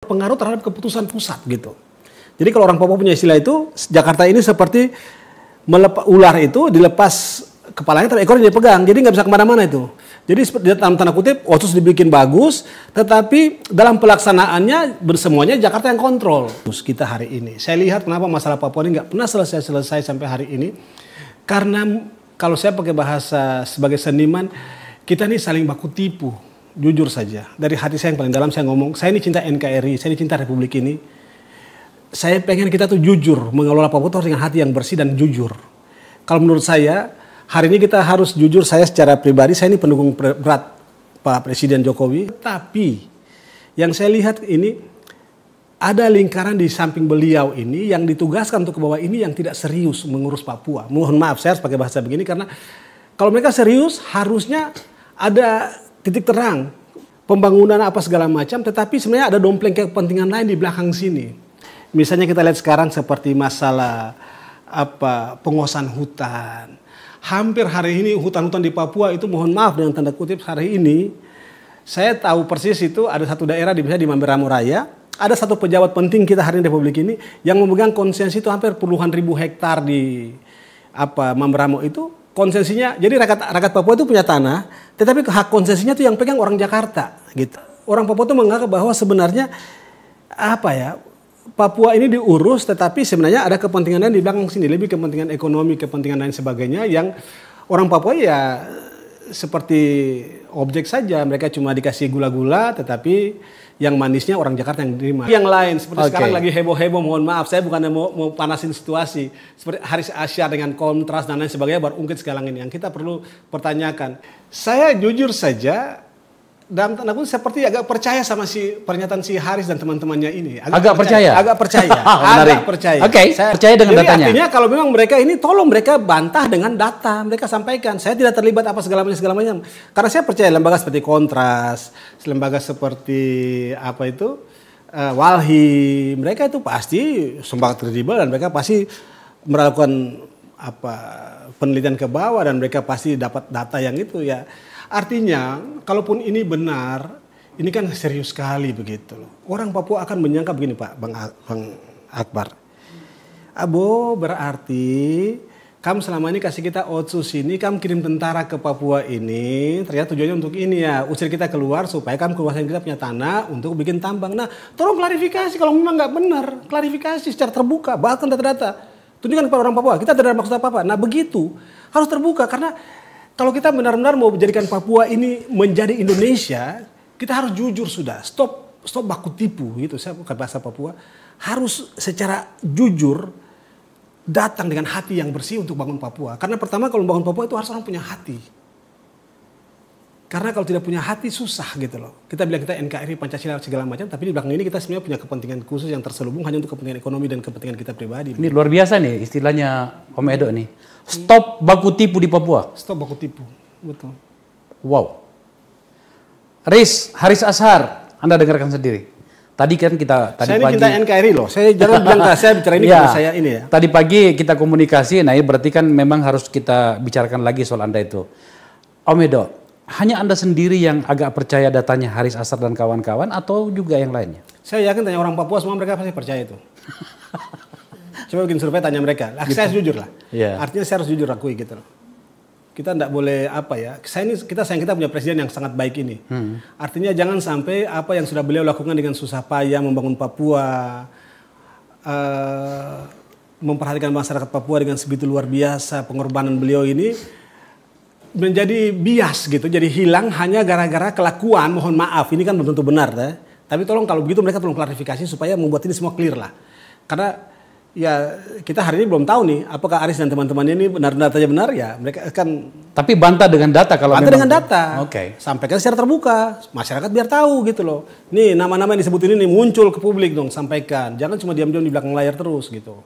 pengaruh terhadap keputusan pusat gitu. Jadi kalau orang Papua punya istilah itu, Jakarta ini seperti ular itu dilepas kepalanya tapi ekornya dipegang, jadi nggak bisa kemana-mana itu. Jadi dalam tanda kutip Otsus dibikin bagus, tetapi dalam pelaksanaannya semuanya Jakarta yang kontrol. Terus kita hari ini, saya lihat kenapa masalah Papua ini nggak pernah selesai sampai hari ini, karena kalau saya pakai bahasa sebagai seniman, kita ini saling baku tipu. Jujur saja, dari hati saya yang paling dalam saya ngomong, saya ini cinta NKRI, saya ini cinta Republik ini. Saya pengen kita tuh jujur, mengelola Papua dengan hati yang bersih dan jujur. Kalau menurut saya, hari ini kita harus jujur, saya secara pribadi, saya ini pendukung berat Pak Presiden Jokowi. Tapi, yang saya lihat ini, ada lingkaran di samping beliau ini yang ditugaskan untuk ke bawah ini yang tidak serius mengurus Papua. Mohon maaf, saya harus pakai bahasa begini karena kalau mereka serius, harusnya ada titik terang, pembangunan apa segala macam, tetapi sebenarnya ada dompleng kepentingan lain di belakang sini. Misalnya kita lihat sekarang seperti masalah penguasaan hutan. Hampir hari ini hutan-hutan di Papua itu mohon maaf dengan tanda kutip hari ini, saya tahu persis itu ada satu daerah di Mamberamo Raya, ada satu pejabat penting kita hari ini di Republik ini yang memegang konsensi itu hampir puluhan ribu hektar di Mamberamo itu. Konsensinya, jadi rakyat Papua itu punya tanah, tetapi hak konsesinya itu yang pegang orang Jakarta, gitu. Orang Papua itu menganggap bahwa sebenarnya Papua ini diurus, tetapi sebenarnya ada kepentingan lain di belakang sini, lebih kepentingan ekonomi, kepentingan lain sebagainya, yang orang Papua ya seperti objek saja, mereka cuma dikasih gula-gula, tetapi yang manisnya orang Jakarta yang diterima. Yang lain seperti sekarang lagi heboh-heboh, mohon maaf, saya bukan mau panasin situasi. Seperti Haris Azhar dengan kontras dan lain sebagainya baru ungkit sekarang ini. Yang kita perlu pertanyakan. Saya jujur saja, dalam tanda kutip seperti agak percaya sama pernyataan si Haris dan teman-temannya ini. Agak percaya? Agak percaya. Agak percaya. Saya percaya dengan datanya. Artinya kalau memang mereka ini, tolong mereka bantah dengan data. Mereka sampaikan, saya tidak terlibat apa segala macam. Karena saya percaya lembaga seperti Kontras, lembaga seperti Walhi, mereka itu pasti sumber kredibel dan mereka pasti melakukan penelitian ke bawah dan mereka pasti dapat data yang itu ya. Artinya, kalaupun ini benar, ini kan serius sekali begitu loh. Orang Papua akan menyangka begini Pak, Bang Akbar. Berarti kamu selama ini kasih kita Otsus ini, kamu kirim tentara ke Papua ini, ternyata tujuannya untuk ini ya, usir kita keluar supaya kamu kuasain kita punya tanah untuk bikin tambang. Nah, tolong klarifikasi kalau memang nggak benar, klarifikasi secara terbuka, bahkan data-data. Tunjukkan kepada orang Papua, kita tidak ada maksud apa-apa. Nah, begitu harus terbuka karena kalau kita benar-benar mau menjadikan Papua ini menjadi Indonesia, kita harus jujur sudah. Stop baku tipu gitu. Saya bukan bahasa Papua. Harus secara jujur datang dengan hati yang bersih untuk bangun Papua. Karena pertama kalau membangun Papua itu harus orang punya hati. Karena kalau tidak punya hati susah gitu loh. Kita bilang kita NKRI, Pancasila segala macam, tapi di belakang ini kita sebenarnya punya kepentingan khusus yang terselubung hanya untuk kepentingan ekonomi dan kepentingan kita pribadi. Ini luar biasa nih istilahnya Om Edo nih. Stop baku tipu di Papua. Stop baku tipu, betul. Wow. Haris Azhar, Anda dengarkan sendiri. Tadi kan saya ini cinta NKRI loh. Saya jangan bilang saya bicara ini karena saya ini ya. Tadi pagi kita komunikasi, nah ini berarti kan memang harus kita bicarakan lagi soal Anda itu. Om Edo, hanya Anda sendiri yang agak percaya datanya Haris Azhar dan kawan-kawan atau juga yang lainnya? Saya yakin tanya orang Papua semua mereka pasti percaya itu. Coba bikin survei tanya mereka. Gitu. Saya jujur lah. Yeah. Artinya saya harus jujur akui gitu loh. Kita tidak boleh kita punya presiden yang sangat baik ini. Artinya jangan sampai apa yang sudah beliau lakukan dengan susah payah membangun Papua, memperhatikan masyarakat Papua dengan segitu luar biasa pengorbanan beliau ini menjadi bias gitu, jadi hilang hanya gara-gara kelakuan. Mohon maaf, ini kan belum tentu benar, tapi tolong kalau begitu mereka tolong klarifikasi supaya membuat ini semua clear lah. Karena ya kita hari ini belum tahu nih apakah Aris dan teman-temannya ini datanya benar ya, mereka akan. Tapi bantah dengan data kalau bantah dengan data. Oke. Sampaikan secara terbuka, masyarakat biar tahu gitu loh. Nih nama-nama yang disebut ini nih muncul ke publik dong, sampaikan. Jangan cuma diam-diam di belakang layar terus gitu.